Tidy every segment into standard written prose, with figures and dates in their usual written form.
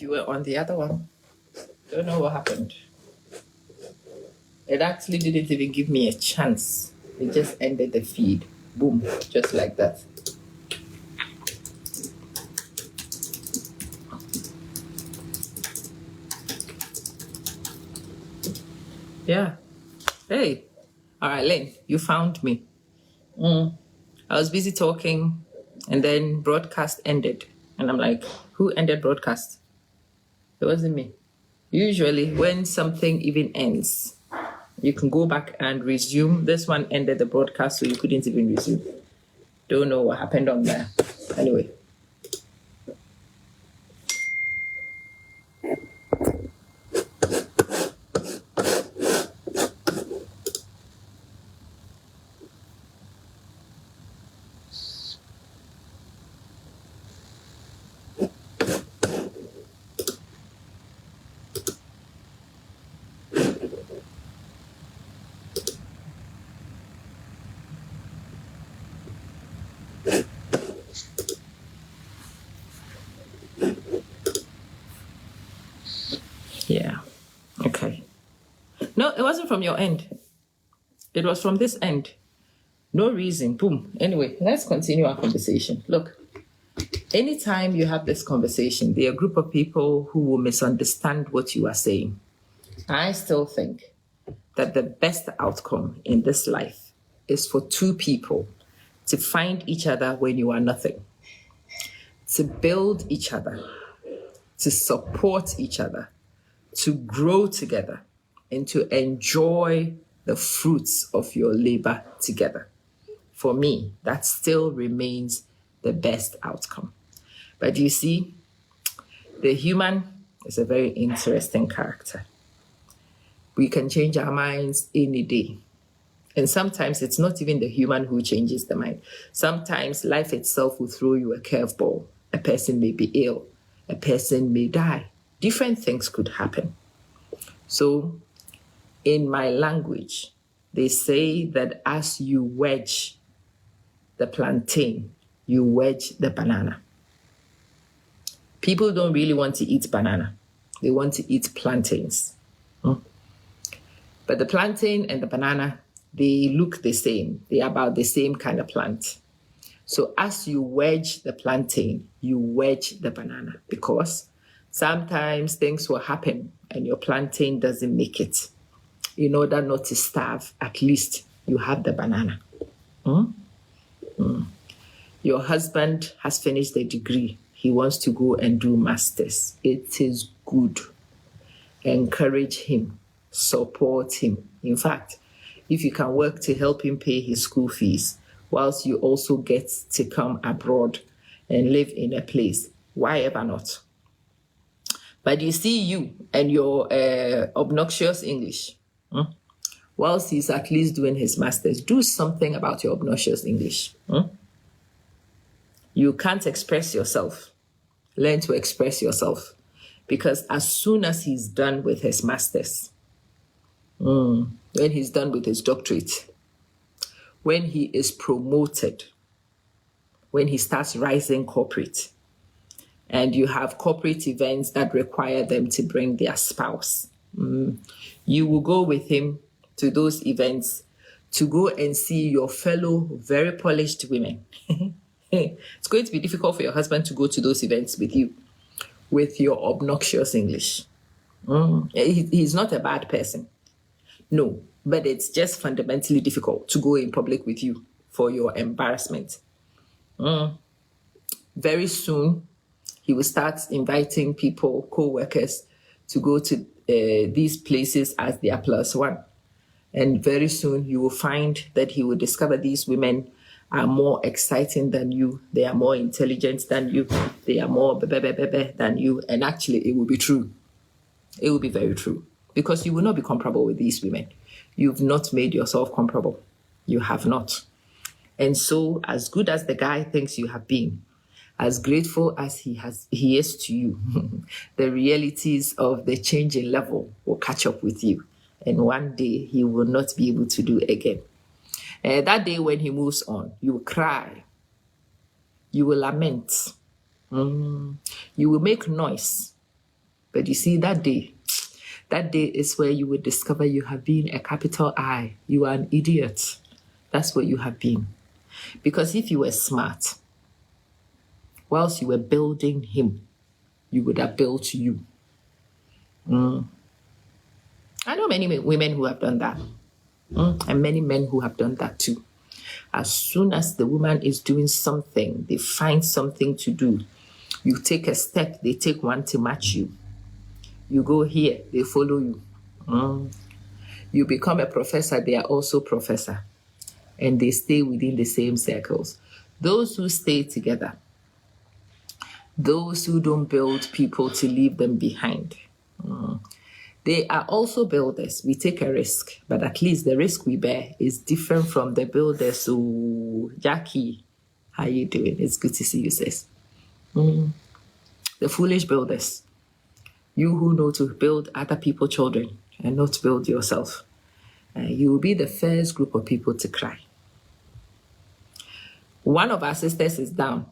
if you were on the other one. Don't know what happened. It actually didn't even give me a chance. It just ended the feed. Boom, just like that. Yeah. Hey. All right, Lynn, you found me. I was busy talking, and then broadcast ended. And I'm like, who ended broadcast? It wasn't me. Usually, when something even ends, you can go back and resume. This one ended the broadcast, so you couldn't even resume. Don't know what happened on there. Anyway. Yeah. Okay. No, it wasn't from your end. It was from this end. No reason. Boom. Anyway, let's continue our conversation. Look, anytime you have this conversation, there are a group of people who will misunderstand what you are saying. I still think that the best outcome in this life is for two people to find each other when you are nothing, to build each other, to support each other, to grow together, and to enjoy the fruits of your labor together. For me, that still remains the best outcome. But you see, the human is a very interesting character. We can change our minds any day. And sometimes it's not even the human who changes the mind. Sometimes life itself will throw you a curveball. A person may be ill. A person may die. Different things could happen. So in my language, they say that as you wedge the plantain, you wedge the banana. People don't really want to eat banana. They want to eat plantains. But the plantain and the banana, they look the same. They are about the same kind of plant. So as you wedge the plantain, you wedge the banana, because sometimes things will happen and your plantain doesn't make it. In order not to starve, at least you have the banana. Your husband has finished the degree. He wants to go and do masters. It is good. Encourage him. Support him. In fact, if you can work to help him pay his school fees, whilst you also get to come abroad and live in a place, why ever not? But you see, you and your obnoxious English, whilst he's at least doing his masters, do something about your obnoxious English. You can't express yourself. Learn to express yourself. Because as soon as he's done with his masters, when he's done with his doctorate, when he is promoted, when he starts rising corporate, and you have corporate events that require them to bring their spouse, you will go with him to those events to go and see your fellow very polished women. It's going to be difficult for your husband to go to those events with you, with your obnoxious English. He's not a bad person. No, but it's just fundamentally difficult to go in public with you for your embarrassment. Very soon, he will start inviting people, co-workers, to go to these places as their plus one. And very soon, you will find that he will discover these women are more exciting than you. They are more intelligent than you. They are more than you. And actually, it will be true. It will be very true. Because you will not be comparable with these women. You've not made yourself comparable. You have not. And so, as good as the guy thinks you have been, as grateful as he is to you, the realities of the changing level will catch up with you. And one day, he will not be able to do again. That day when he moves on, you will cry. You will lament. You will make noise. But you see, that day is where you would discover you have been a capital I. You are an idiot. That's what you have been. Because if you were smart, whilst you were building him, you would have built you. I know many women who have done that. And many men who have done that too. As soon as the woman is doing something, they find something to do. You take a step, they take one to match you. You go here, they follow you. You become a professor, they are also professor. And they stay within the same circles. Those who stay together, those who don't build people to leave them behind, they are also builders. We take a risk, but at least the risk we bear is different from the builders. So, Jackie, how you doing? It's good to see you, sis. The foolish builders. You who know to build other people's children and not build yourself. You will be the first group of people to cry. One of our sisters is down.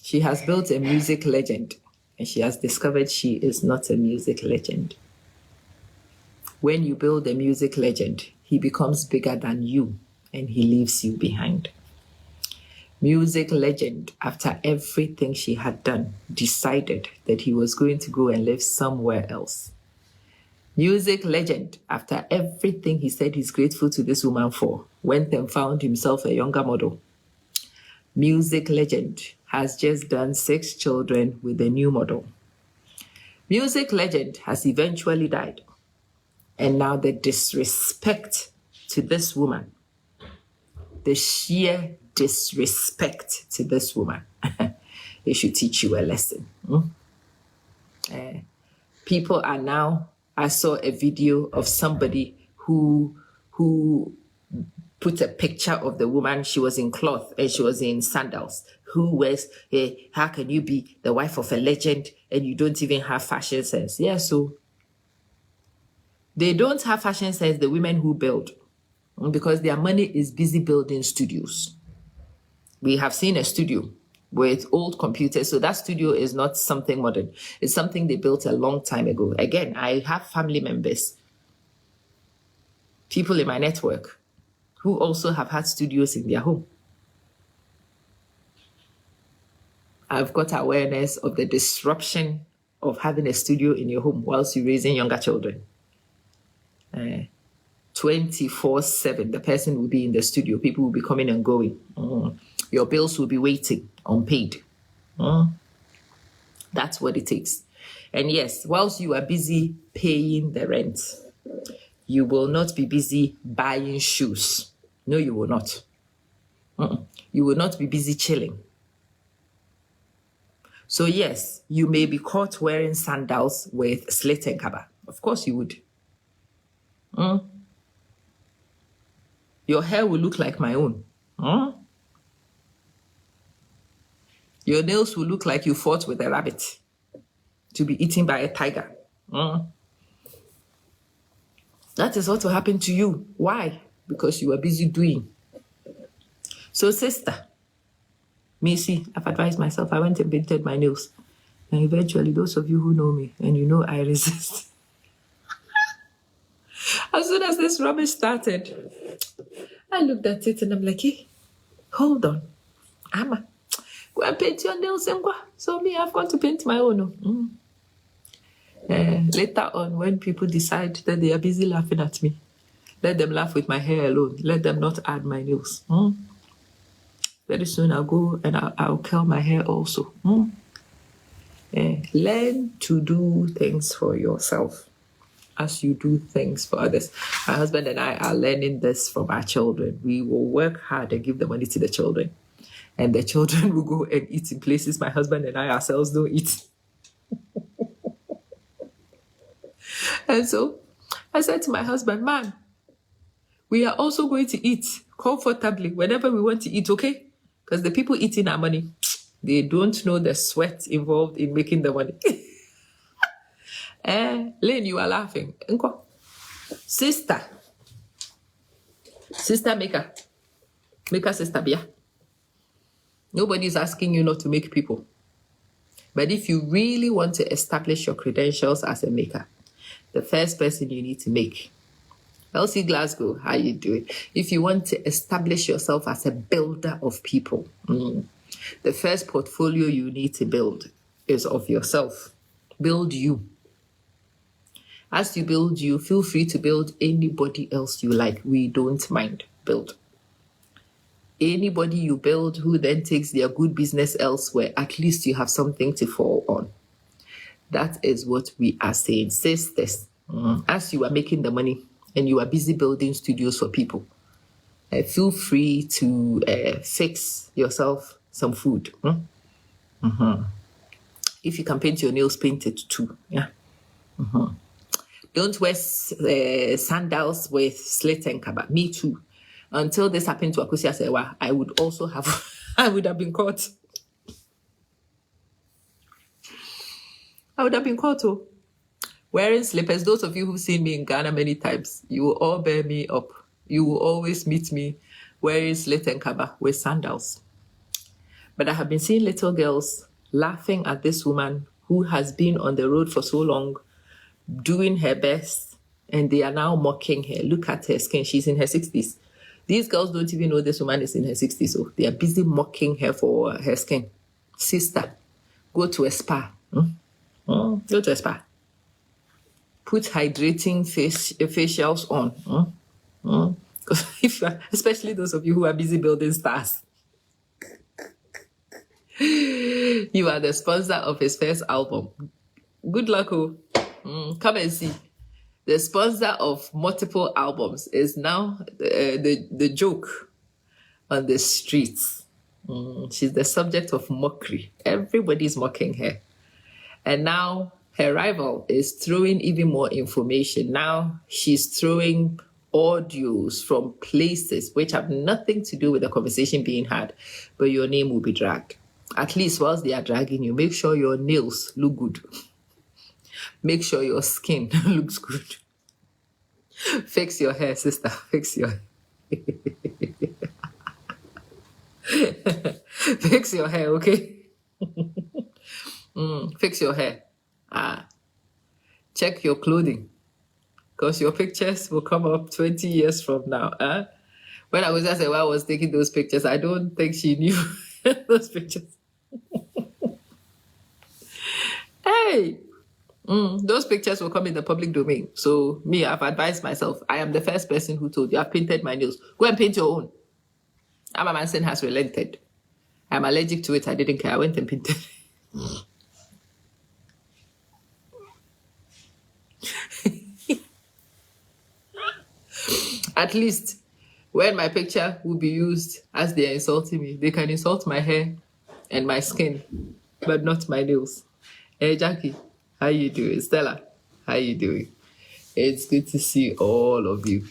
She has built a music legend, and she has discovered she is not a music legend. When you build a music legend, he becomes bigger than you, and he leaves you behind. Music legend, after everything she had done, decided that he was going to go and live somewhere else. Music legend, after everything he said he's grateful to this woman for, went and found himself a younger model. Music legend has just done 6 children with a new model. Music legend has eventually died. And now the disrespect to this woman, the sheer disrespect to this woman, it should teach you a lesson. People are now, I saw a video of somebody who put a picture of the woman. She was in cloth and she was in sandals. Who wears, how can you be the wife of a legend and you don't even have fashion sense? Yeah, so they don't have fashion sense, the women who build, because their money is busy building studios. We have seen a studio with old computers. So that studio is not something modern. It's something they built a long time ago. Again, I have family members, people in my network, who also have had studios in their home. I've got awareness of the disruption of having a studio in your home whilst you're raising younger children. 24/7, the person will be in the studio. People will be coming and going. Your bills will be waiting, unpaid. That's what it takes. And yes, whilst you are busy paying the rent, you will not be busy buying shoes. No, you will not. You will not be busy chilling. So yes, you may be caught wearing sandals with slit and cover. Of course you would. Your hair will look like my own. Your nails will look like you fought with a rabbit to be eaten by a tiger. That is what will happen to you. Why? Because you are busy doing. So sister, me see, I've advised myself. I went and painted my nails. And eventually, those of you who know me, and you know I resist. As soon as this rubbish started, I looked at it and I'm like, hey, hold on. Amma, go and paint your nails and go. So me, I've gone to paint my own. Later on, when people decide that they are busy laughing at me, let them laugh with my hair alone. Let them not add my nails. Very soon I'll go and I'll curl my hair also. Learn to do things for yourself as you do things for others. My husband and I are learning this from our children. We will work hard and give the money to the children. And the children will go and eat in places my husband and I ourselves don't eat. And so I said to my husband, man, we are also going to eat comfortably whenever we want to eat, okay? Because the people eating our money, they don't know the sweat involved in making the money. Lane, you are laughing. Sister maker sister, Bia. Nobody is asking you not to make people. But if you really want to establish your credentials as a maker, the first person you need to make, Elsie Glasgow, how you doing? If you want to establish yourself as a builder of people, the first portfolio you need to build is of yourself. Build you. As you build you, feel free to build anybody else you like. We don't mind. Build. Anybody you build who then takes their good business elsewhere, at least you have something to fall on. That is what we are saying. Sisters, as you are making the money and you are busy building studios for people, feel free to fix yourself some food. If you can paint your nails, paint it too. Yeah. Don't wear sandals with slit and kaba. Me too. Until this happened to Akusi Asewa, I would also have, I would have been caught. I would have been caught too. Wearing slippers. Those of you who've seen me in Ghana many times, you will all bear me up. You will always meet me wearing slit and kaba with sandals. But I have been seeing little girls laughing at this woman who has been on the road for so long, doing her best, and they are now mocking her. Look at her skin. She's in her 60s. These girls don't even know this woman is in her 60s, so they are busy mocking her for her skin. Sister, go to a spa. Go to a spa. Put hydrating facials on. If especially those of you who are busy building stars. You are the sponsor of his first album. Good luck, oh. Come and see. The sponsor of multiple albums is now the joke on the streets. She's the subject of mockery. Everybody's mocking her. And now her rival is throwing even more information. Now she's throwing audios from places which have nothing to do with the conversation being had, but your name will be dragged. At least whilst they are dragging you, make sure your nails look good. Make sure your skin looks good. Fix your hair, sister. Fix your hair. Fix your hair, okay? Fix your hair. Check your clothing. Because your pictures will come up 20 years from now. When I was just I was taking those pictures, I don't think she knew those pictures. Hey! Those pictures will come in the public domain. So me, I've advised myself. I am the first person who told you, I've painted my nails. Go and paint your own. Amma Manson has relented. I'm allergic to it. I didn't care. I went and painted. At least when my picture will be used as they are insulting me, they can insult my hair and my skin, but not my nails. Hey, Jackie. How you doing? Stella, how you doing? It's good to see all of you.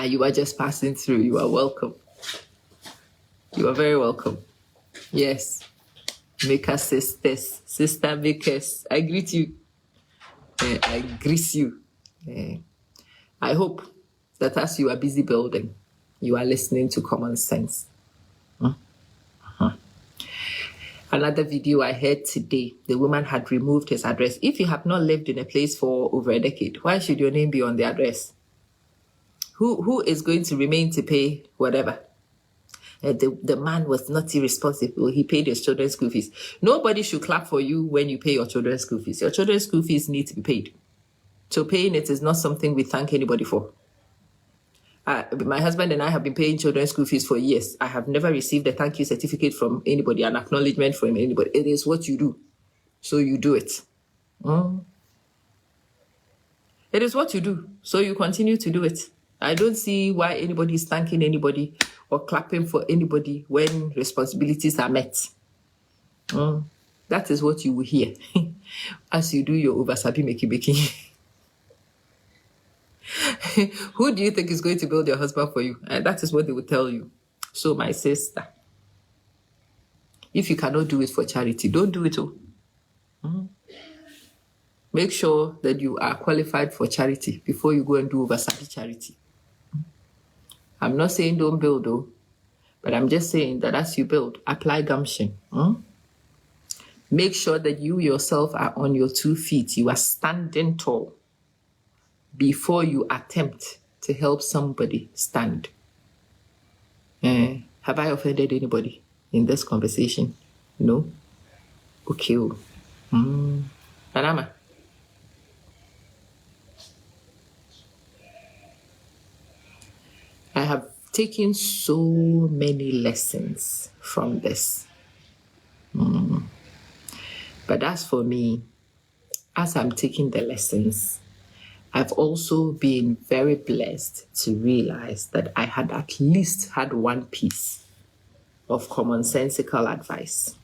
You are just passing through. You are welcome. You are very welcome. Yes. Maker sisters, sister makers. I greet you. I grease you. I hope that as you are busy building, you are listening to common sense. Another video I heard today, the woman had removed his address. If you have not lived in a place for over a decade, why should your name be on the address? Who is going to remain to pay whatever? The man was not irresponsible. He paid his children's school fees. Nobody should clap for you when you pay your children's school fees. Your children's school fees need to be paid. So paying it is not something we thank anybody for. My husband and I have been paying children's school fees for years. I have never received a thank you certificate from anybody, an acknowledgement from anybody. It is what you do. So you do it. It is what you do. So you continue to do it. I don't see why anybody is thanking anybody or clapping for anybody when responsibilities are met. That is what you will hear as you do your oversabi making. Who do you think is going to build your husband for you? And that is what they will tell you. So my sister, if you cannot do it for charity, don't do it. Make sure that you are qualified for charity before you go and do oversabi charity. I'm not saying don't build though, but I'm just saying that as you build, apply gumption. Make sure that you yourself are on your 2 feet. You are standing tall before you attempt to help somebody stand. Have I offended anybody in this conversation? No? Okay. Panama. I have taken so many lessons from this. But as for me, as I'm taking the lessons, I've also been very blessed to realize that I had at least had one piece of commonsensical advice.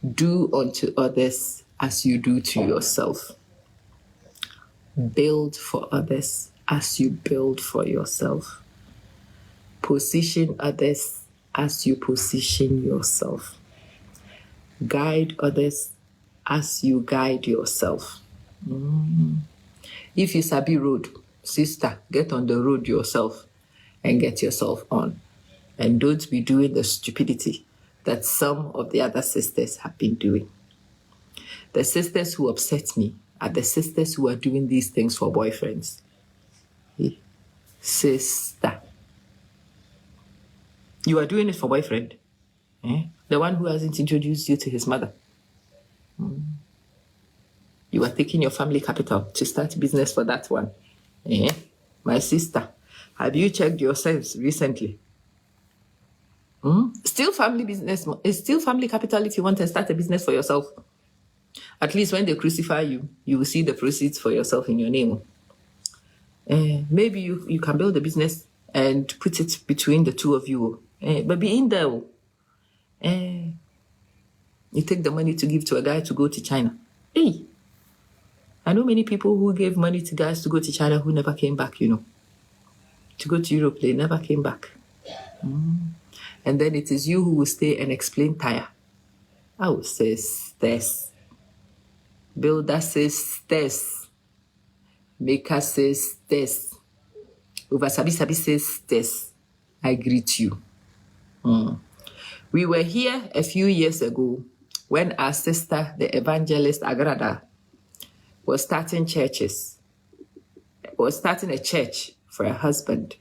Do unto others as you do to yourself. Build for others as you build for yourself. Position others as you position yourself. Guide others as you guide yourself. If you sabi road, sister, get on the road yourself and get yourself on. And don't be doing the stupidity that some of the other sisters have been doing. The sisters who upset me are the sisters who are doing these things for boyfriends. Sister, you are doing it for boyfriend. The one who hasn't introduced you to his mother. You are taking your family capital to start business for that one. My sister, have you checked yourselves recently? Still family business. It's still family capital if you want to start a business for yourself. At least when they crucify you, you will see the proceeds for yourself in your name. Maybe you can build a business and put it between the two of you. But be in there. You take the money to give to a guy to go to China. Hey, I know many people who gave money to guys to go to China who never came back, To go to Europe, they never came back. And then it is you who will stay and explain tire. Oh, sisters. Builder sisters. Maker sisters. Over Sabi sisters. I greet you. We were here a few years ago when our sister, the evangelist Agrada, was starting a church for her husband.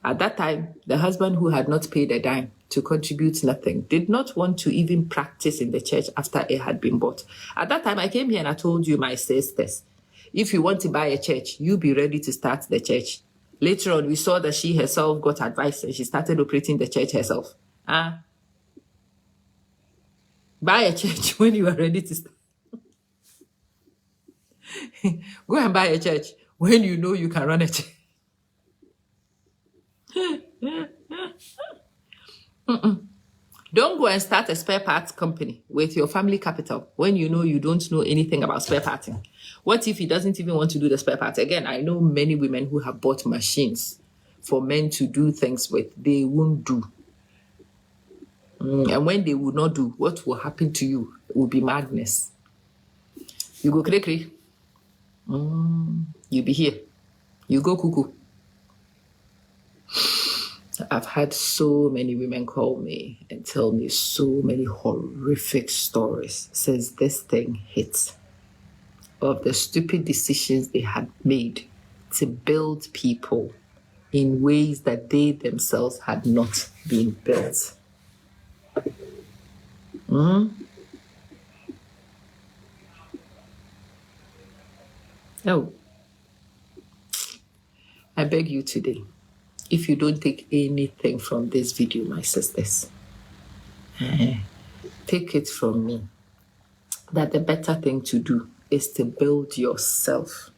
At that time, the husband, who had not paid a dime to contribute nothing, did not want to even practice in the church after it had been bought. At that time, I came here and I told you, my sisters, if you want to buy a church, you be ready to start the church. Later on, we saw that she herself got advice and she started operating the church herself. Buy a church when you are ready to start. Go and buy a church when you know you can run a church. Don't go and start a spare parts company with your family capital when you know you don't know anything about spare parting. What if he doesn't even want to do the spare parts? Again, I know many women who have bought machines for men to do things with. They won't do. And when they will not do, what will happen to you will be madness. You go cray. You be here. You go cuckoo. I've had so many women call me and tell me so many horrific stories since this thing hit, of the stupid decisions they had made to build people in ways that they themselves had not been built. Oh, I beg you today, if you don't take anything from this video, my sisters, take it from me that the better thing to do is to build yourself.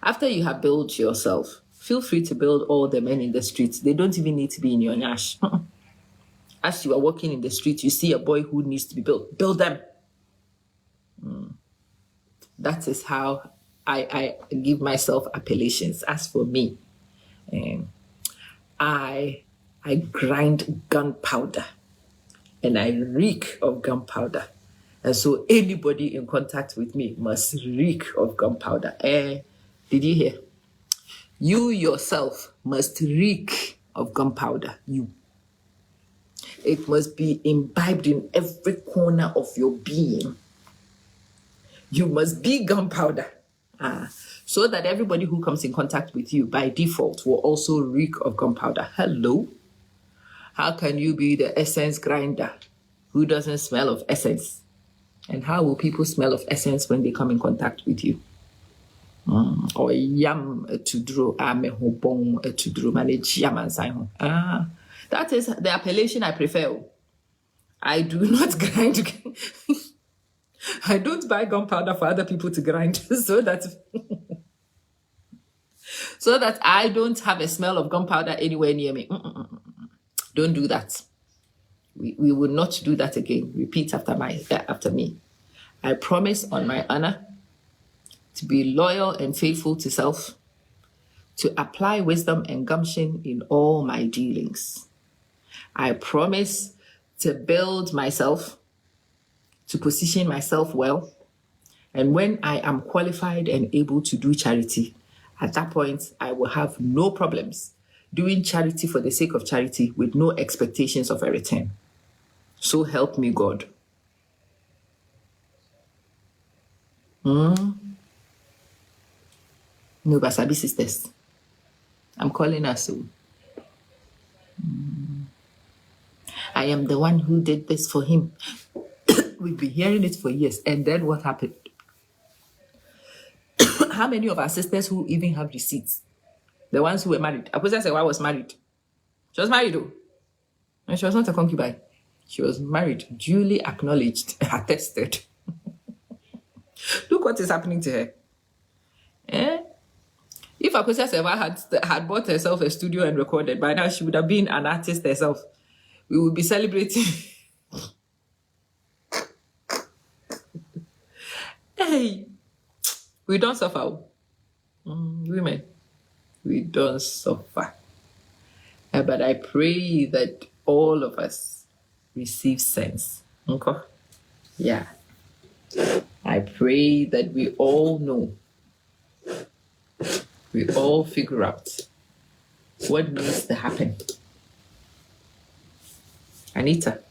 After you have built yourself, feel free to build all the men in the streets. They don't even need to be in your nash. As you are walking in the street, you see a boy who needs to be built. Build them. That is how I give myself appellations. As for me, I grind gunpowder and I reek of gunpowder. And so anybody in contact with me must reek of gunpowder. Did you hear? You yourself must reek of gunpowder. You. It must be imbibed in every corner of your being. You must be gunpowder. So that everybody who comes in contact with you by default will also reek of gunpowder. Hello? How can you be the essence grinder who doesn't smell of essence? And how will people smell of essence when they come in contact with you? Or yam to draw amehobong to draw manage yam and sign. That is the appellation I prefer. I do not grind. I don't buy gunpowder for other people to grind so that I don't have a smell of gunpowder anywhere near me. Don't do that. We will not do that again. Repeat after me. I promise on my honor to be loyal and faithful to self, to apply wisdom and gumption in all my dealings. I promise to build myself, to position myself well, and when I am qualified and able to do charity, at that point, I will have no problems doing charity for the sake of charity with no expectations of a return. So help me God. No, Basabi sisters. I'm calling us. I am the one who did this for him. We've been hearing it for years. And then what happened? How many of our sisters who even have receipts? The ones who were married. Apostle Sewa was married. She was married though. And she was not a concubine. She was married, duly acknowledged, attested. Look what is happening to her. If Apostle Sewa had bought herself a studio and recorded, by now she would have been an artist herself. We would be celebrating. Hey, we don't suffer. Women, we don't suffer. But I pray that all of us receive sense. Okay? Yeah. I pray that we all know, we all figure out what needs to happen. Anita,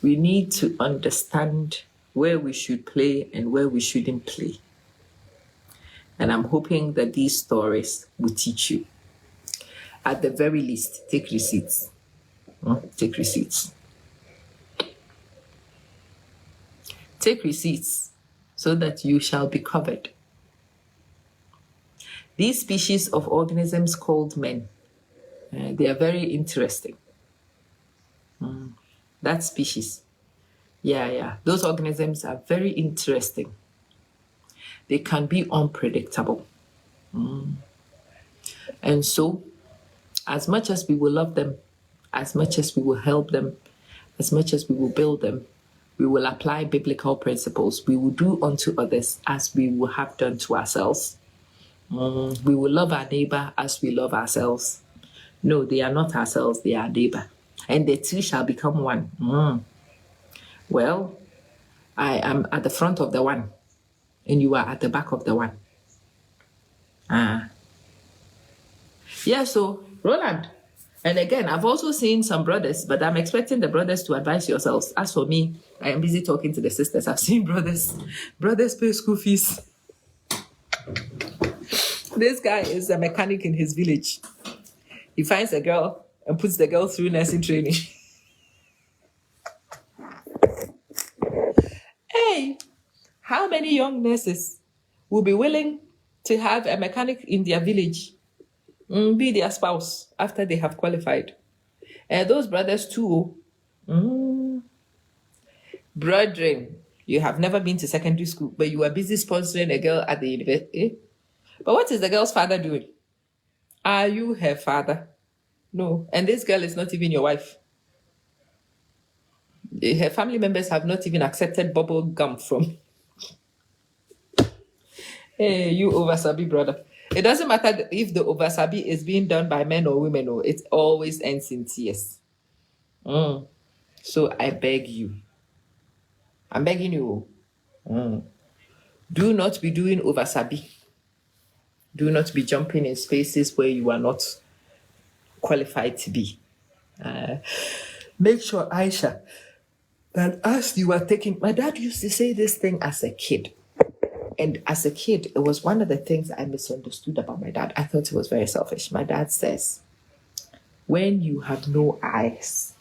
we need to understand where we should play and where we shouldn't play. And I'm hoping that these stories will teach you. At the very least, take receipts. Take receipts. Take receipts so that you shall be covered. These species of organisms called men, they are very interesting. That species. Yeah. Those organisms are very interesting. They can be unpredictable. And so, as much as we will love them, as much as we will help them, as much as we will build them, we will apply biblical principles. We will do unto others as we will have done to ourselves. We will love our neighbor as we love ourselves. No, they are not ourselves, they are neighbor. And the two shall become one. Well, I am at the front of the one, and you are at the back of the one. Yeah, so, Roland. And again, I've also seen some brothers, but I'm expecting the brothers to advise yourselves. As for me, I am busy talking to the sisters. I've seen brothers pay school fees. This guy is a mechanic in his village. He finds a girl and puts the girl through nursing training. Hey, how many young nurses will be willing to have a mechanic in their village be their spouse after they have qualified? And those brothers too. Brethren, you have never been to secondary school, but you are busy sponsoring a girl at the university. But what is the girl's father doing? Are you her father? No. And this girl is not even your wife. Her family members have not even accepted bubble gum from. Hey, you oversabi, brother. It doesn't matter if the oversabi is being done by men or women, or it always ends in tears. So I beg you. I'm begging you. Do not be doing oversabi. Do not be jumping in spaces where you are not qualified to be. Make sure, Aisha, that as you are taking, my dad used to say this thing as a kid. And as a kid, it was one of the things I misunderstood about my dad. I thought he was very selfish. My dad says, when you have no eyes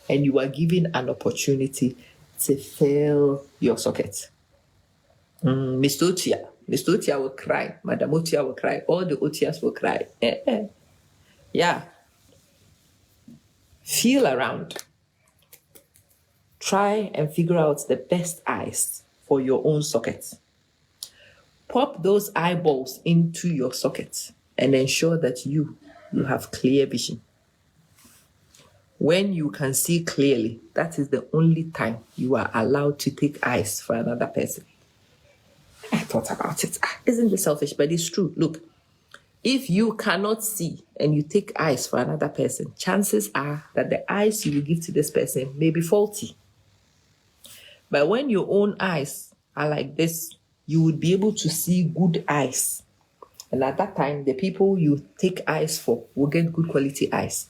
and you are given an opportunity to fill your socket, Mr. Otia will cry, Madam Otia will cry, all the Otias will cry. Yeah. Feel around. Try and figure out the best eyes for your own socket. Pop those eyeballs into your socket and ensure that you have clear vision. When you can see clearly, that is the only time you are allowed to take eyes for another person. I thought about it. Isn't it selfish? But it's true. Look, if you cannot see and you take eyes for another person, chances are that the eyes you will give to this person may be faulty. But when your own eyes are like this, you would be able to see good eyes. And at that time, the people you take eyes for will get good quality eyes.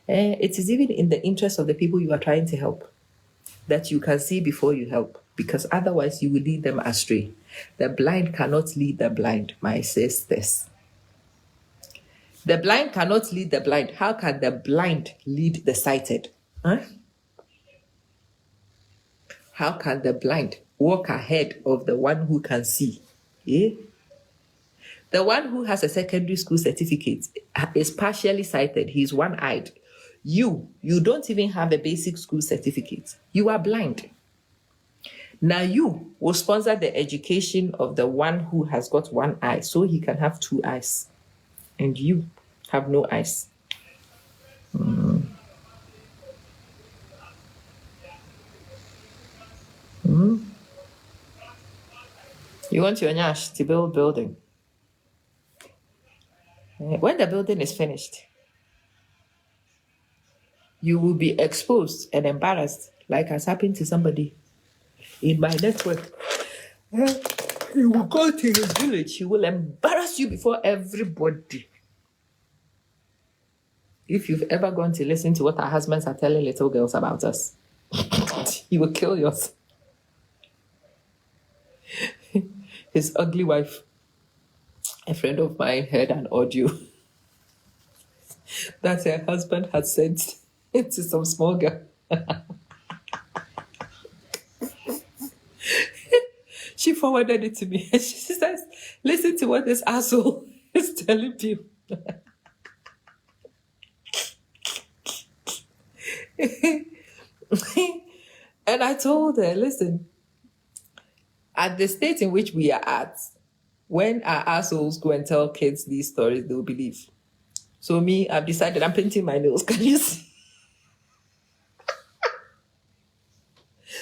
It is even in the interest of the people you are trying to help that you can see before you help, because otherwise you will lead them astray. The blind cannot lead the blind, my sisters. The blind cannot lead the blind. How can the blind lead the sighted? Huh? How can the blind walk ahead of the one who can see? Yeah? The one who has a secondary school certificate is partially sighted. He's one-eyed. You don't even have a basic school certificate. You are blind. Now you will sponsor the education of the one who has got one eye so he can have two eyes. And you have no eyes. You want your nyash to build building. When the building is finished, you will be exposed and embarrassed, like has happened to somebody in my network. He will go to his village. He will embarrass you before everybody. If you've ever gone to listen to what our husbands are telling little girls about us, he will kill yours. His ugly wife, a friend of mine, heard an audio that her husband had sent it to some small girl. She forwarded it to me and she says, listen to what this asshole is telling you. And I told her, listen, at the state in which we are at, when our assholes go and tell kids these stories, they will believe. So me, I've decided I'm painting my nails. Can you see?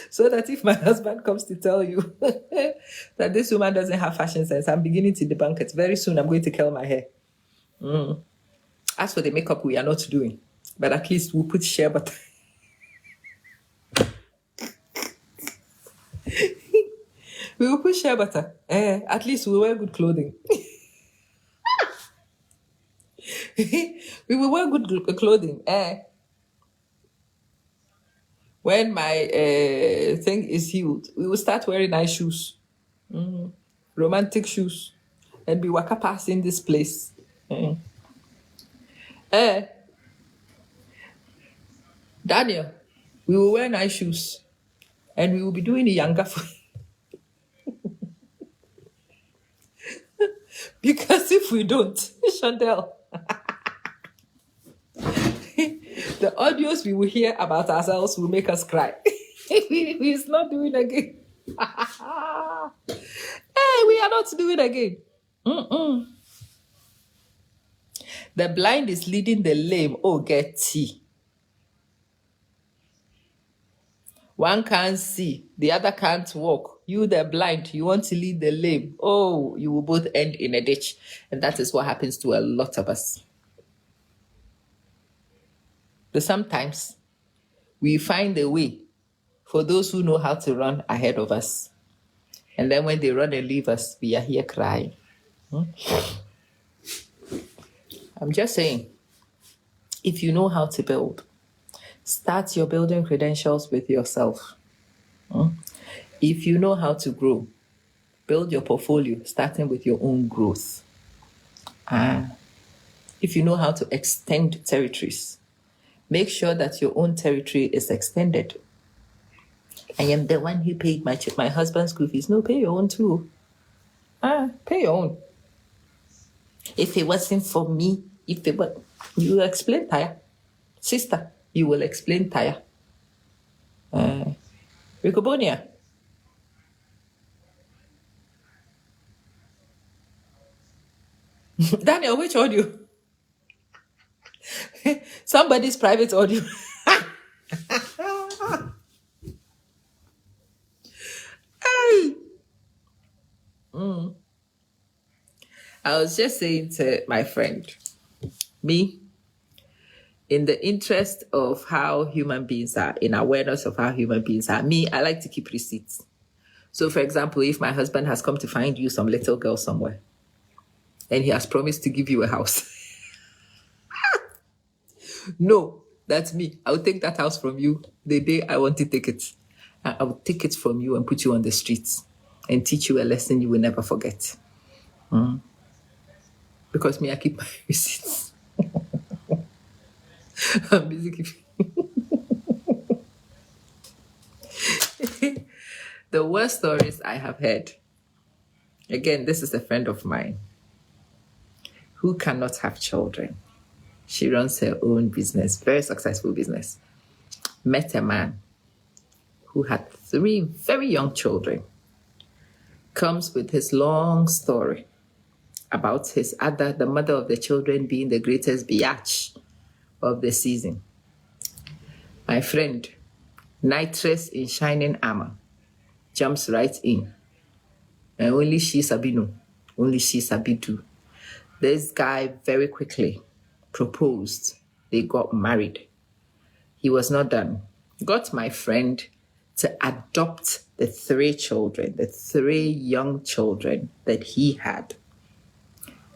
So that if my husband comes to tell you that this woman doesn't have fashion sense, I'm beginning to debunk it. Very soon, I'm going to curl my hair. As for the makeup, we are not doing. But at least we'll put shea butter. We will put shea butter. At least we'll wear good clothing. We will wear good clothing. When my thing is healed, we will start wearing nice shoes. Romantic shoes. And be waka passing this place. Daniel, we will wear nice shoes. And we will be doing the younger food. Because if we don't, Chantel, the audios we will hear about ourselves will make us cry. He's not doing again. Hey, we are not doing again. The blind is leading the lame. Oh, get tea. One can't see, the other can't walk. You, the blind, you want to lead the lame. Oh, you will both end in a ditch. And that is what happens to a lot of us. But sometimes we find a way for those who know how to run ahead of us. And then when they run and leave us, we are here crying. I'm just saying, if you know how to build, Start your building credentials with yourself. If you know how to grow, build your portfolio starting with your own growth. If you know how to extend territories, make sure that your own territory is extended. I am the one who paid my husband's school fees. No, pay your own too. Pay your own. If it wasn't for me, you will explain, Taya. Sister, you will explain, Taya. Ricobonia. Daniel, which audio? Somebody's private audio. Hey. I was just saying to my friend, me, in the interest of how human beings are, in awareness of how human beings are, me, I like to keep receipts. So, for example, if my husband has come to find you some little girl somewhere, and he has promised to give you a house, no, that's me. I'll take that house from you the day I want to take it. I will take it from you and put you on the streets and teach you a lesson you will never forget. Because me, I keep my receipts. I'm busy keeping. The worst stories I have heard. Again, this is a friend of mine who cannot have children. She runs her own business, very successful business. Met a man who had 3 very young children. Comes with his long story about the mother of the children being the greatest biatch of the season. My friend, nitrous in shining armor, jumps right in. And only she Sabino, only she Sabidu. This guy very quickly proposed. They got married. He was not done. Got my friend to adopt the 3 children, the 3 young children that he had.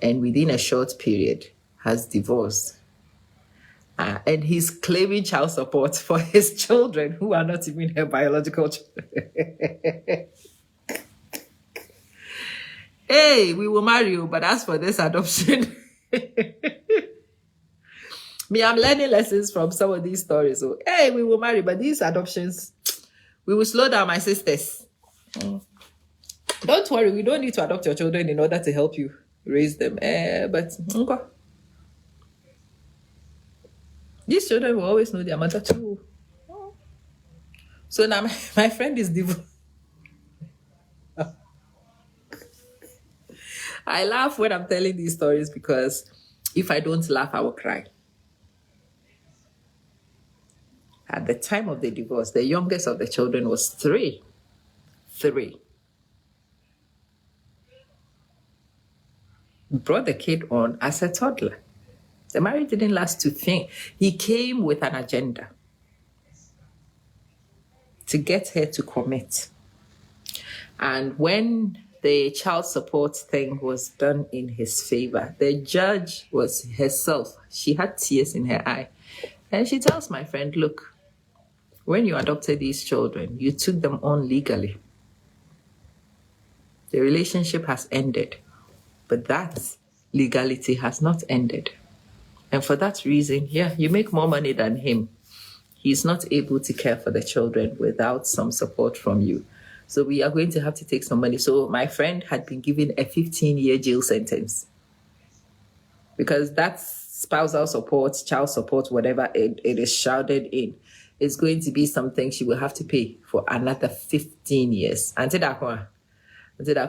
And within a short period, has divorced. And he's claiming child support for his children who are not even her biological children. Hey, we will marry you, but as for this adoption, me, I'm learning lessons from some of these stories. So, hey, we will marry, but these adoptions, we will slow down, my sisters. Don't worry, we don't need to adopt your children in order to help you raise them. But okay. These children will always know their mother too. So now my friend is divorced. I laugh when I'm telling these stories because if I don't laugh, I will cry. At the time of the divorce, the youngest of the children was 3. 3. Brought the kid on as a toddler. The marriage didn't last to think. He came with an agenda to get her to commit. And when the child support thing was done in his favor, the judge was herself. She had tears in her eye. And she tells my friend, look, when you adopted these children, you took them on legally. The relationship has ended, but that legality has not ended. And for that reason, you make more money than him. He's not able to care for the children without some support from you. So we are going to have to take some money. So my friend had been given a 15-year jail sentence because that spousal support, child support, whatever it is shrouded in, is going to be something she will have to pay for another 15 years. Auntie Dakwa,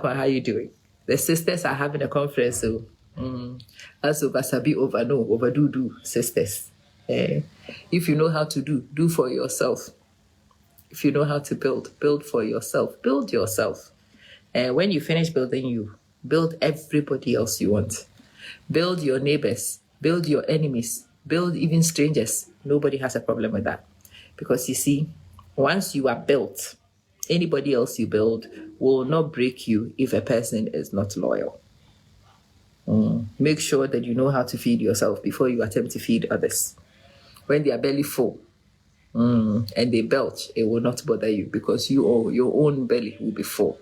how are you doing? The sisters are having a conference, so as overdo, sisters. If you know how to do for yourself. If you know how to build for yourself. Build yourself. When you finish building you, build everybody else you want. Build your neighbors. Build your enemies. Build even strangers. Nobody has a problem with that. Because you see, once you are built, anybody else you build will not break you if a person is not loyal. Make sure that you know how to feed yourself before you attempt to feed others. When they are belly full, and they belch, it will not bother you because your own belly will be full.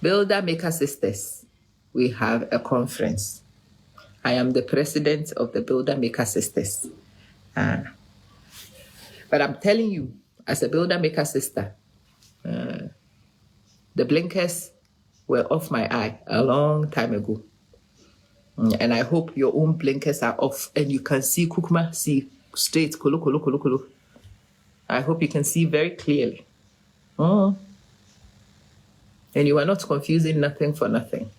Builder Maker Sisters, we have a conference. I am the president of the Builder Maker Sisters. But I'm telling you, as a Builder Maker sister, the blinkers were off my eye a long time ago. And I hope your own blinkers are off and you can see Kukuma, see straight, kolo, kolo, kolo, kolo. I hope you can see very clearly. And you are not confusing nothing for nothing.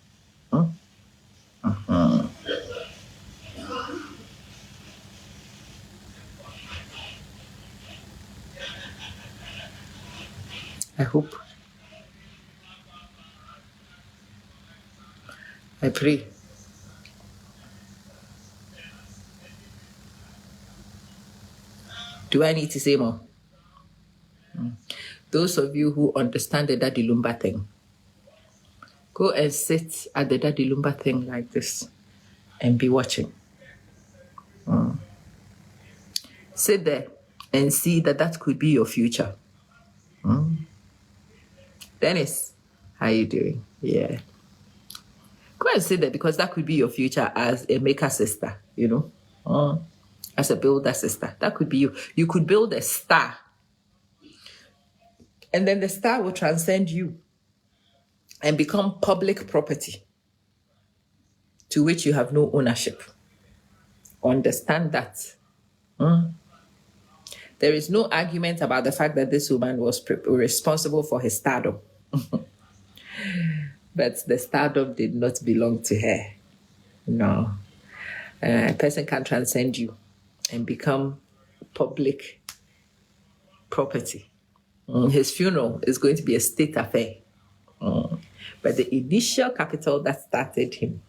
I hope. I pray. Do I need to say more? Those of you who understand the Daddy Lumba thing, go and sit at the Daddy Lumba thing like this and be watching. Sit there and see that could be your future. Dennis, how you doing? Yeah. Go and sit there because that could be your future as a maker sister, as a builder sister. That could be you. You could build a star. And then the star will transcend you and become public property to which you have no ownership. Understand that. There is no argument about the fact that this woman was responsible for his stardom. But the stardom did not belong to her. No. A person can transcend you and become public property. His funeral is going to be a state affair. But the initial capital that started him,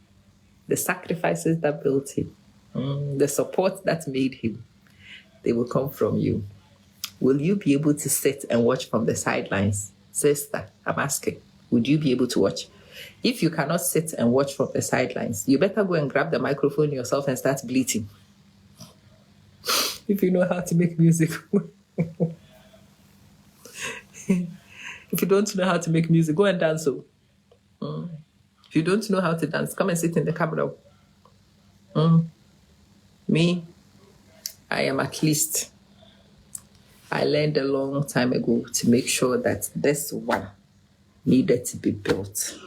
the sacrifices that built him, the support that made him, they will come from you. Will you be able to sit and watch from the sidelines? Sister, I'm asking, would you be able to watch? If you cannot sit and watch from the sidelines, you better go and grab the microphone yourself and start bleating. If you know how to make music. If you don't know how to make music, go and dance. If you don't know how to dance, come and sit in the camera. Me, I am at least, I learned a long time ago to make sure that this one needed to be built.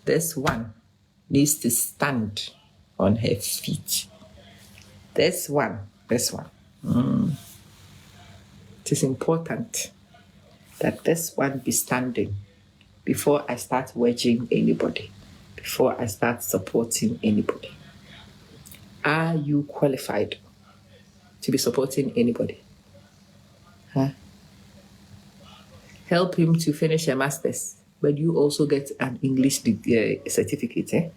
This one needs to stand on her feet. This one. It is important that this one be standing before I start wedging anybody, before I start supporting anybody. Are you qualified to be supporting anybody? Help him to finish a master's, but you also get an English certificate.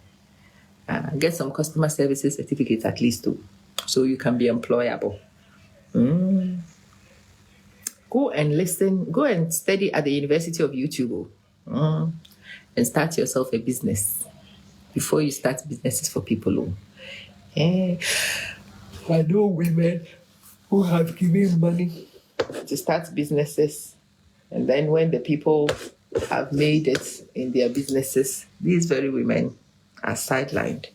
Get some customer services certificates at least too, so you can be employable. Go and listen, go and study at the University of YouTube and start yourself a business before you start businesses for people. I know women who have given money to start businesses, and then when the people have made it in their businesses, these very women are sidelined.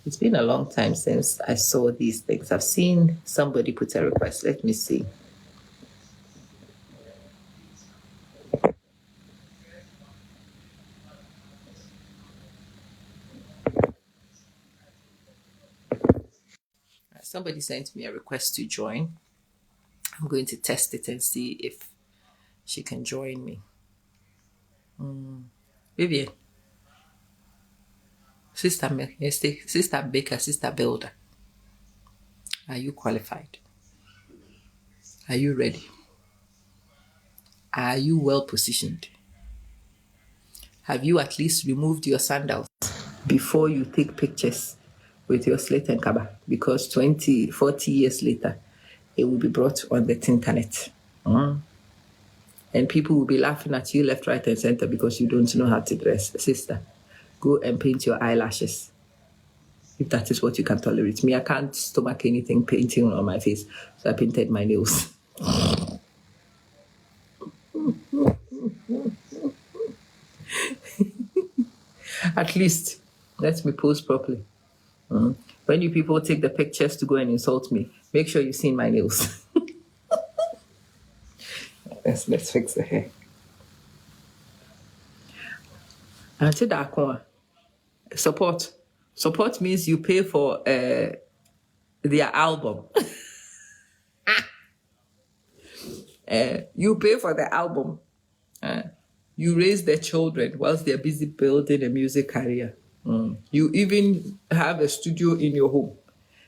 It's been a long time since I saw these things. I've seen somebody put a request. Let me see. Somebody sent me a request to join. I'm going to test it and see if she can join me. Vivian. Sister Baker, Sister Builder. Are you qualified? Are you ready? Are you well positioned? Have you at least removed your sandals before you take pictures with your slate and kaba? Because 20, 40 years later, it will be brought on the internet. And people will be laughing at you left, right, and center because you don't know how to dress. Sister, go and paint your eyelashes. if that is what you can tolerate. Me, I can't stomach anything painting on my face, so I painted my nails. At least let me pose properly. When you people take the pictures to go and insult me, make sure you've seen my nails. Let's fix the hair. Auntie Dakwa, support. Support means you pay for their album. You pay for the album. You raise their children whilst they're busy building a music career. You even have a studio in your home.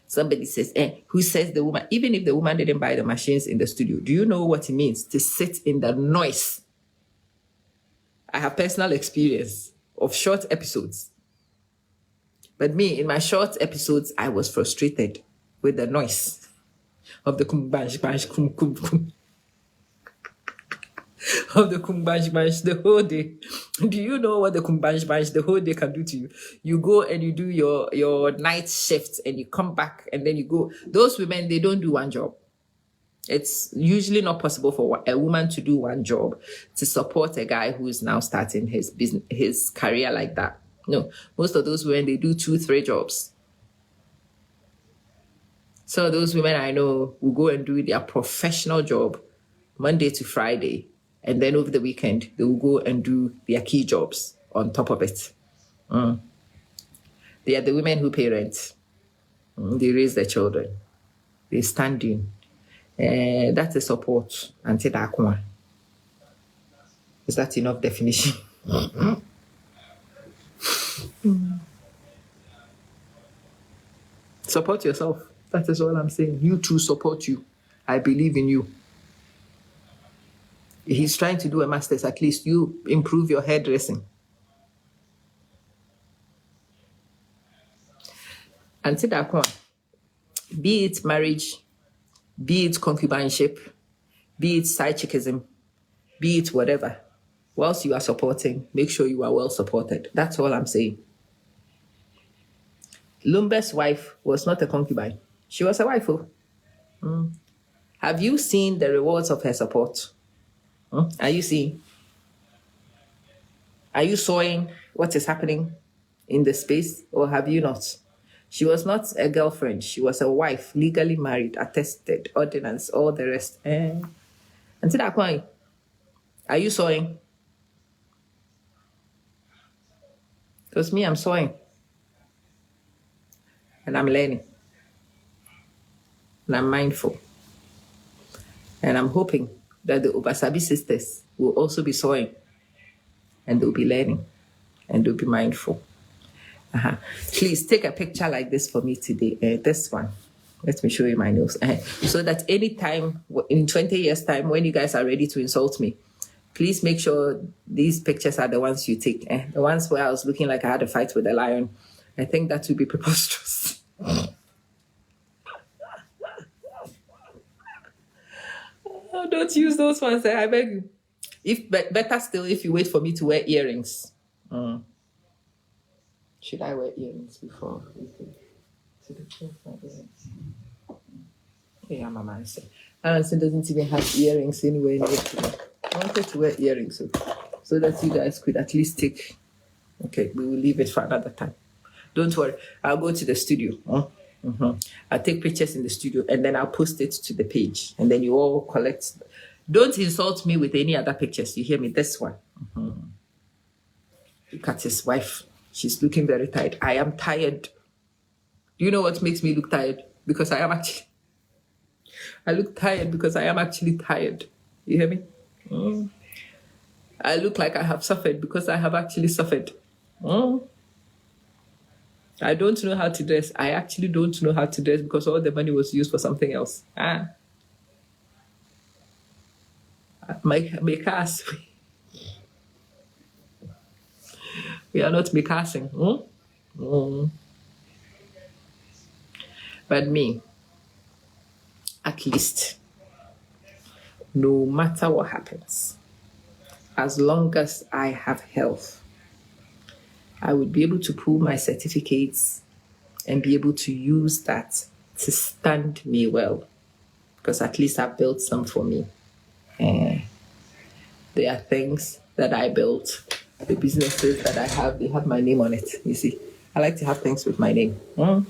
Somebody says, who says the woman, even if the woman didn't buy the machines in the studio, do you know what it means to sit in the noise? I have personal experience of short episodes. But me, in my short episodes, I was frustrated with the noise of the kumbanj banj kum kum kum. Of the kumbanj banj the whole day. Do you know what the kumbanj banj the whole day can do to you? You go and you do your night shift and you come back and then you go. Those women, they don't do one job. It's usually not possible for a woman to do one job to support a guy who is now starting his business, his career like that. No, most of those women, they do 2-3 jobs. So those women I know will go and do their professional job Monday to Friday. And then over the weekend, they will go and do their key jobs on top of it. They are the women who pay rent. They raise their children. They stand in. That's a support. Auntie Dakwa. Is that enough definition? Support yourself. That is all I'm saying. You too support you. I believe in you. He's trying to do a master's. At least you improve your hairdressing. Auntie Dakwa, be it marriage, be it concubineship, be it side chickism, be it whatever, whilst you are supporting, make sure you are well supported. That's all I'm saying. Lumbe's wife was not a concubine. She was a wife. Have you seen the rewards of her support? Are you seeing? Are you sawing what is happening in the space, or have you not? She was not a girlfriend. She was a wife, legally married, attested, ordinance, all the rest. Until that point, are you sawing? Because me, I'm sawing. And I'm learning. And I'm mindful. And I'm hoping that the Obasabi sisters will also be sawing. And they'll be learning. And they'll be mindful. Please take a picture like this for me today. This one. Let me show you my nails. So that anytime, in 20 years' time, when you guys are ready to insult me, please make sure these pictures are the ones you take. The ones where I was looking like I had a fight with a lion. I think that would be preposterous. Oh, don't use those ones, I beg you. Better still if you wait for me to wear earrings. Should I wear earrings before? Yeah, Mama said. Alanson doesn't even have earrings anywhere near to me. I wanted to wear earrings so that you guys could at least take. Okay, we will leave it for another time. Don't worry. I'll go to the studio. I'll take pictures in the studio and then I'll post it to the page. And then you all collect. Don't insult me with any other pictures. You hear me? This one. Look at his wife. She's looking very tired. I am tired. Do you know what makes me look tired? Because I look tired because I am actually tired. You hear me? I look like I have suffered because I have actually suffered. I don't know how to dress. I actually don't know how to dress because all the money was used for something else. Make us. We are not making. But me, at least, no matter what happens, as long as I have health, I would be able to pull my certificates and be able to use that to stand me well, because at least I built some for me. There are things that I built, the businesses that I have, they have my name on it. You see, I like to have things with my name. I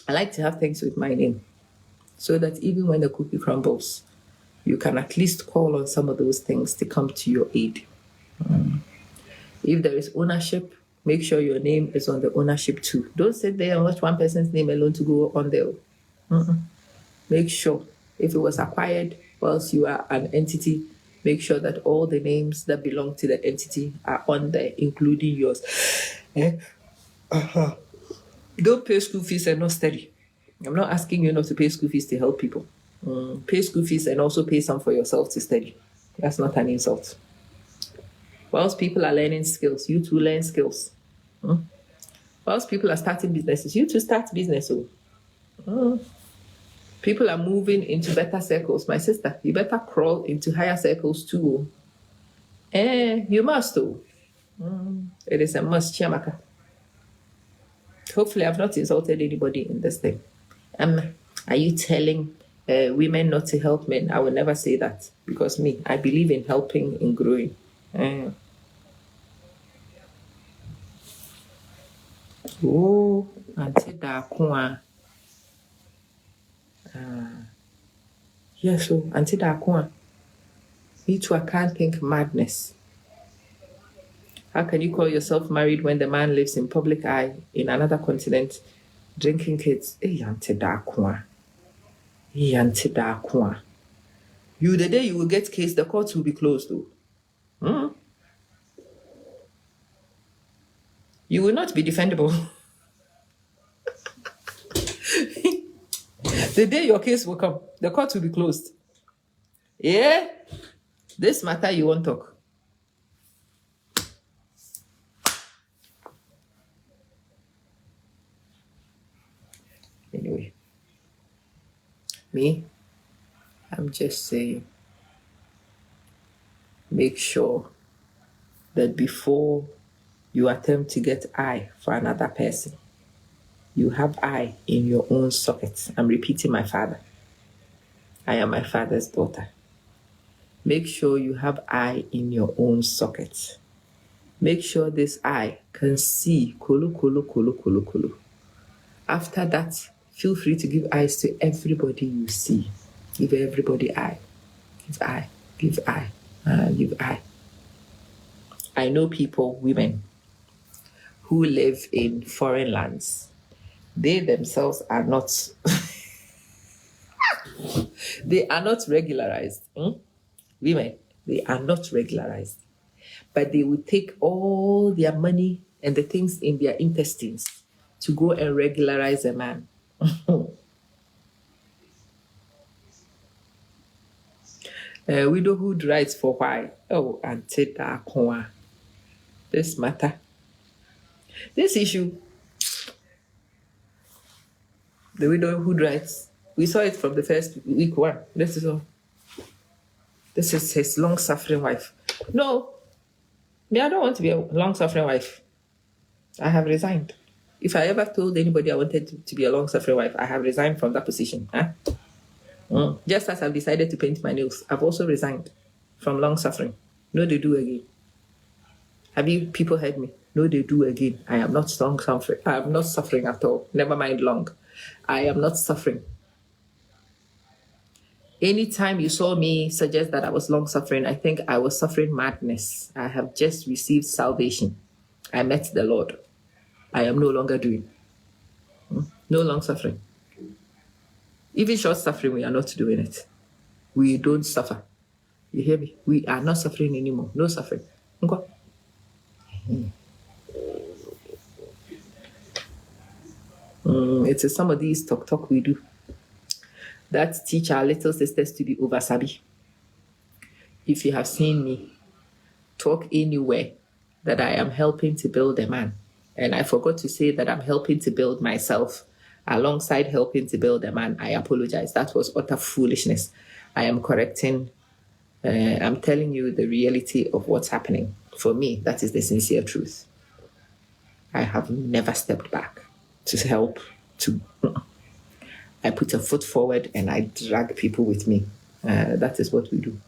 like to have things with my name, so that even when the cookie crumbles, you can at least call on some of those things to come to your aid. If there is ownership, make sure your name is on the ownership too. Don't sit there and watch one person's name alone to go on there. Make sure if it was acquired whilst you are an entity, make sure that all the names that belong to the entity are on there, including yours. Don't pay school fees and not study. I'm not asking you not to pay school fees to help people. Pay school fees and also pay some for yourself to study. That's not an insult. Whilst people are learning skills, you too learn skills. Whilst people are starting businesses, you too start business. People are moving into better circles. My sister, you better crawl into higher circles too. You must. It is a must, Chiamaka. Hopefully, I've not insulted anybody in this thing. Are you telling women not to help men? I will never say that, because me, I believe in helping and growing. Auntie Dakwa. Yes, so Auntie Dakwa. Me too, I can't think madness. How can you call yourself married when the man lives in public eye in another continent, drinking kids? Auntie Dakwa. Auntie Dakwa. You, the day you will get case, the courts will be closed though. You will not be defendable. The day your case will come, the court will be closed. Yeah? This matter you won't talk. Anyway. Me, I'm just saying, make sure that before you attempt to get eye for another person, you have eye in your own socket. I'm repeating my father. I am my father's daughter. Make sure you have eye in your own socket. Make sure this eye can see kulu, kulu, kulu, kulu, kulu. After that, feel free to give eyes to everybody you see. Give everybody eye. Give eye. Give eye. Give eye. I know people, women, who live in foreign lands. They themselves are not, they are not regularized. Women, they are not regularized. But they will take all their money and the things in their intestines to go and regularize a man. Widowhood rights for why? Oh, Auntie Dakwa. This matter. This issue, the widowhood rights, we saw it from the first week one. This is all. This is his long-suffering wife. No, me, I don't want to be a long-suffering wife. I have resigned. If I ever told anybody I wanted to be a long-suffering wife, I have resigned from that position. Just as I've decided to paint my nails, I've also resigned from long-suffering. No, they do again. Have you people heard me? No, they do again. I am not long-suffering. I am not suffering at all. Never mind long. I am not suffering. Anytime you saw me suggest that I was long-suffering, I think I was suffering madness. I have just received salvation. I met the Lord. I am no longer doing. No long-suffering. Even short-suffering, we are not doing it. We don't suffer. You hear me? We are not suffering anymore. No suffering. Okay? It is some of these talk we do that teach our little sisters to be over sabi. If you have seen me talk anywhere that I am helping to build a man, and I forgot to say that I'm helping to build myself alongside helping to build a man, I apologize. That was utter foolishness. I am correcting. I'm telling you the reality of what's happening. For me, that is the sincere truth. I have never stepped back to help. I put a foot forward and I drag people with me. That is what we do.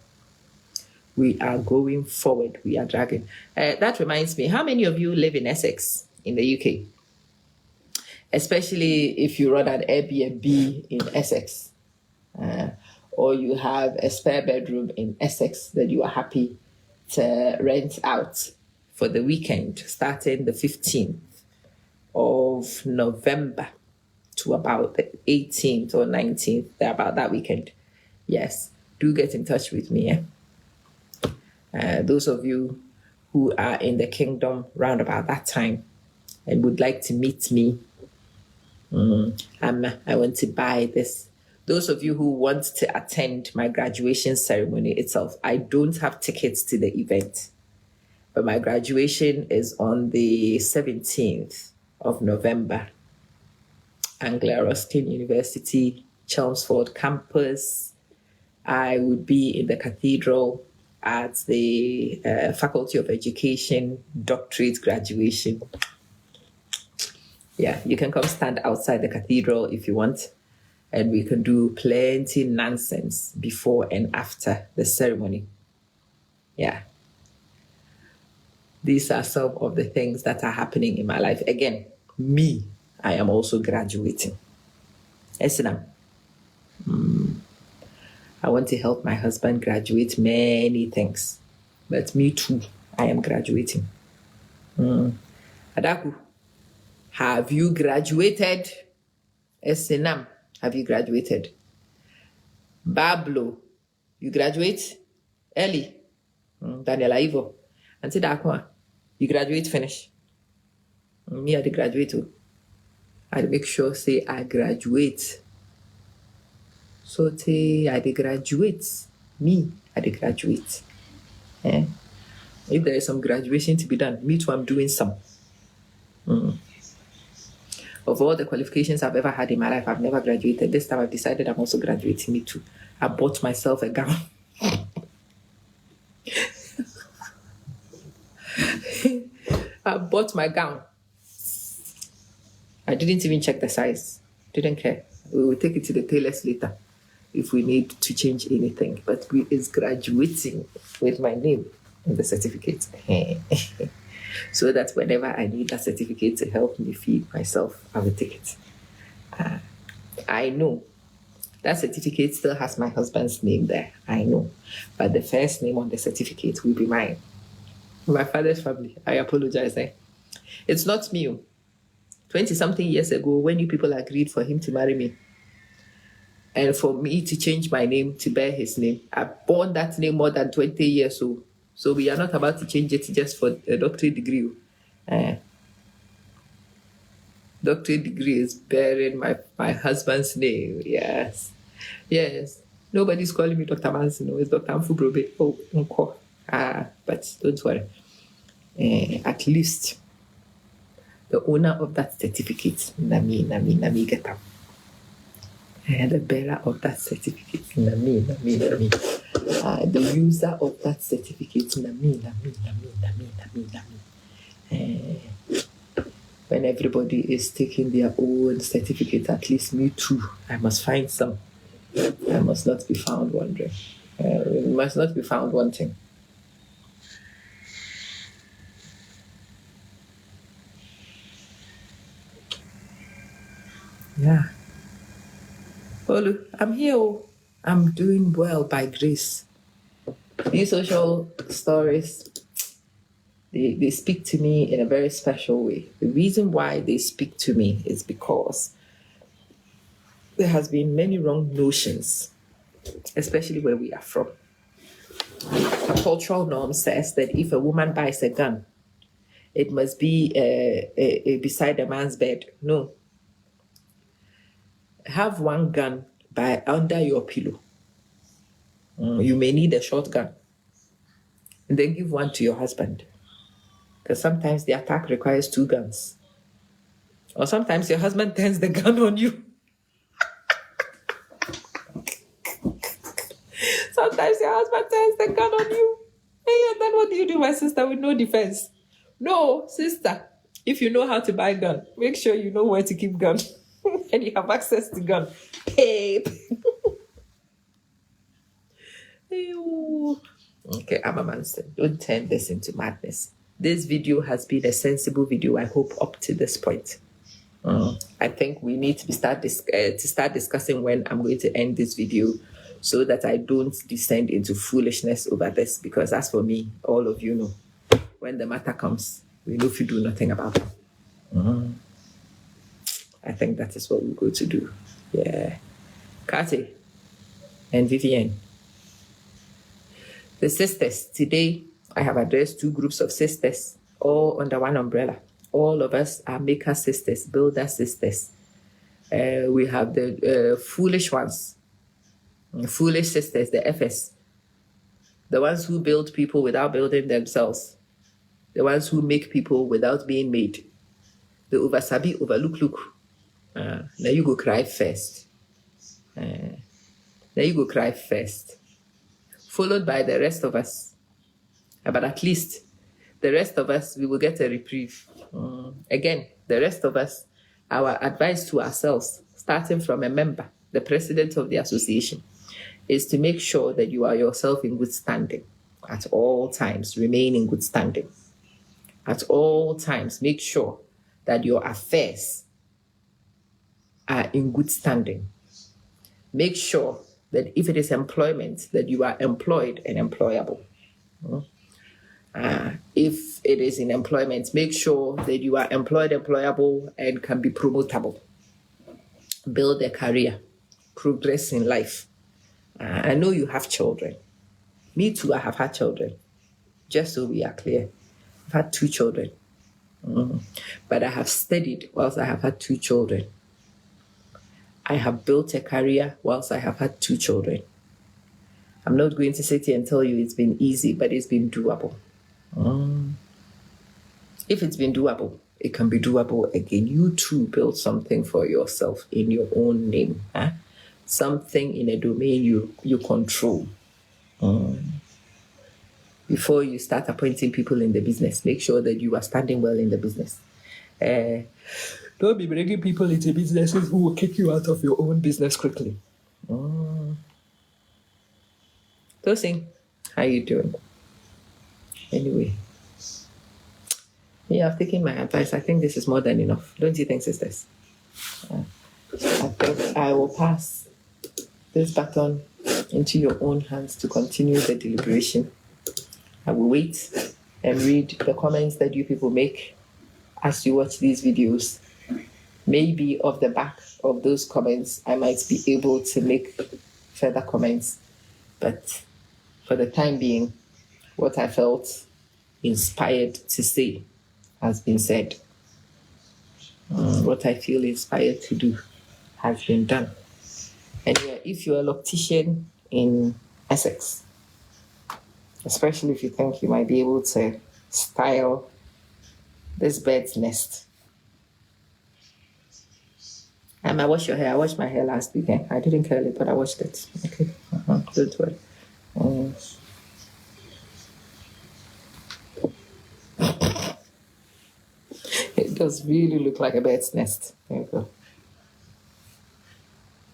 We are going forward. We are dragging. That reminds me, how many of you live in Essex in the UK? Especially if you run an Airbnb in Essex, or you have a spare bedroom in Essex that you are happy to rent out for the weekend, starting the 15th of November to about the 18th or 19th, about that weekend. Yes, do get in touch with me. Those of you who are in the kingdom round about that time and would like to meet me, I want to buy this. Those of you who want to attend my graduation ceremony itself, I don't have tickets to the event, but my graduation is on the 17th of November. Anglia Ruskin University, Chelmsford campus. I would be in the cathedral at the Faculty of Education doctorate graduation. Yeah, you can come stand outside the cathedral if you want, and we can do plenty nonsense before and after the ceremony. Yeah. These are some of the things that are happening in my life. Again, me, I am also graduating. Esinam. I want to help my husband graduate many things, but me too, I am graduating. Adaku, have you graduated? Esinam, have you graduated? Bablo, you graduate early? Daniel Ivo, and say that you graduate finish. Me, I graduate too. I make sure say I graduate. So I graduate. Me, I graduate. If there is some graduation to be done, me too, I'm doing some. Of all the qualifications I've ever had in my life, I've never graduated. This time I've decided I'm also graduating. Me too. I bought myself a gown. I bought my gown. I didn't even check the size. Didn't care. We will take it to the tailors later if we need to change anything. But it's graduating with my name in the certificate. So that whenever I need that certificate to help me feed myself, I will take it. I know that certificate still has my husband's name there. I know. But the first name on the certificate will be mine. My father's family. I apologize. It's not me. 20-something years ago, when you people agreed for him to marry me and for me to change my name to bear his name, I've borne that name more than 20 years old. So we are not about to change it just for a doctorate degree. Doctorate degree is bearing my husband's name. Yes. Nobody's calling me Dr. Manson. No, it's Dr. Amfubrobe. Oh, encore. But don't worry. At least the owner of that certificate, Nami Geta. The bearer of that certificate, Nami. The user of that certificate, Nami. When everybody is taking their own certificate, at least me too, I must find some. I must not be found wandering. Must not be found wanting. Yeah. Olu, I'm here. I'm doing well by grace. These social stories, they speak to me in a very special way. The reason why they speak to me is because there has been many wrong notions, especially where we are from. The cultural norm says that if a woman buys a gun, it must be beside a man's bed. No. Have one gun by under your pillow. You may need a shotgun. And then give one to your husband. Because sometimes the attack requires 2 guns. Or sometimes your husband turns the gun on you. Sometimes your husband turns the gun on you. Hey, and then what do you do, my sister, with no defense? No, sister. If you know how to buy gun, make sure you know where to keep gun. And you have access to gun. Hey. Okay, I'm a monster. Don't turn this into madness. This video has been a sensible video, I hope, up to this point. I think we need to start discussing when I'm going to end this video so that I don't descend into foolishness over this. Because as for me, all of you know, when the matter comes, we know if you do nothing about it. I think that is what we're going to do. Yeah. Kati and Vivian. The sisters, today I have addressed 2 groups of sisters, all under one umbrella. All of us are maker sisters, builder sisters. We have the foolish ones, foolish sisters, the FS, the ones who build people without building themselves, the ones who make people without being made, the oversabi, overlook. Now you go cry first. Followed by the rest of us. But at least the rest of us, we will get a reprieve. Again, the rest of us, our advice to ourselves, starting from a member, the president of the association, is to make sure that you are yourself in good standing at all times. Remain in good standing. At all times, make sure that your affairs are in good standing. Make sure that if it is employment, that you are employed and employable. If it is in employment, make sure that you are employed, employable, and can be promotable. Build a career, progress in life. I know you have children. Me too, I have had children. Just so we are clear, I've had 2 children. But I have studied whilst I have had 2 children. I have built a career whilst I have had 2 children. I'm not going to sit here and tell you it's been easy, but it's been doable. If it's been doable, it can be doable again. You too build something for yourself in your own name. Something in a domain you control. Before you start appointing people in the business, make sure that you are standing well in the business. Don't be bringing people into businesses who will kick you out of your own business quickly. Tosin, how you doing? Anyway, I've taken my advice. I think this is more than enough. Don't you think, sisters? I think I will pass this baton into your own hands to continue the deliberation. I will wait and read the comments that you people make as you watch these videos. Maybe off the back of those comments, I might be able to make further comments. But for the time being, what I felt inspired to say has been said. What I feel inspired to do has been done. And if you're a loctician in Essex, especially if you think you might be able to style this bird's nest. I washed your hair. I washed my hair last weekend. I didn't curl it, but I washed it. Okay. Don't worry. It does really look like a bird's nest. There you go.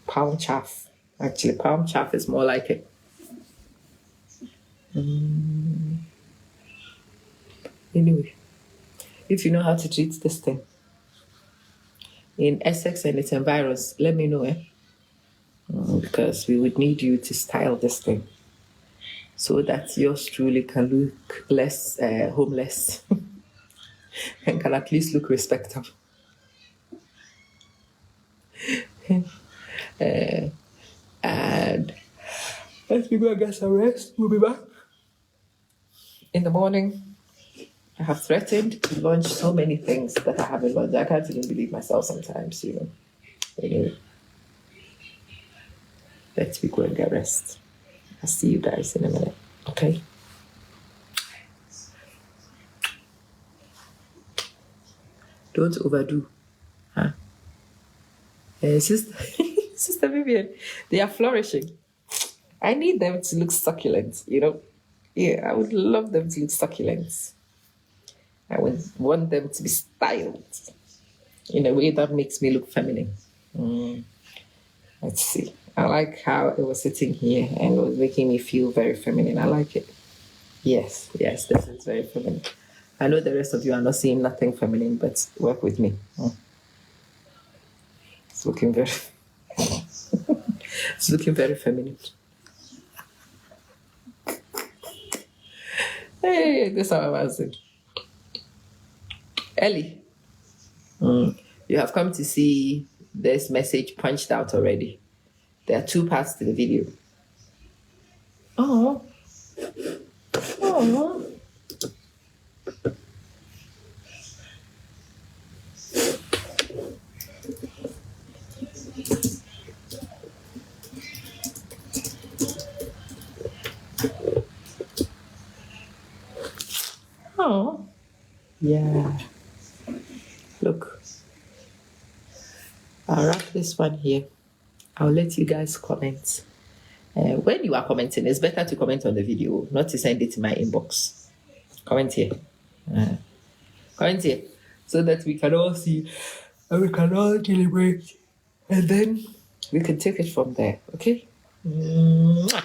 Palm chaff. Actually, palm chaff is more like it. Anyway, if you know how to treat this thing in Essex and its environs, let me know, because we would need you to style this thing so that yours truly can look less homeless and can at least look respectable. And let me go and get some rest. We'll be back in the morning. I have threatened to launch so many things that I haven't launched. I can't even believe myself sometimes, Anyway, let me go and get rest. I'll see you guys in a minute, okay? Don't overdo, huh? Sister Vivian, they are flourishing. I need them to look succulent, Yeah, I would love them to look succulent. I would want them to be styled in a way that makes me look feminine. Let's see. I like how it was sitting here and it was making me feel very feminine. I like it. Yes, this is very feminine. I know the rest of you are not seeing nothing feminine, but work with me. It's looking very it's looking very feminine. Hey, this is how I was saying. Ellie, you have come to see this message punched out already. There are 2 parts to the video. Oh. Oh. Yeah. Look. I'll wrap this one here. I'll let you guys comment. When you are commenting, it's better to comment on the video, not to send it in my inbox. Comment here. Comment here. So that we can all see and we can all deliberate. And then we can take it from there. Okay? Mwah.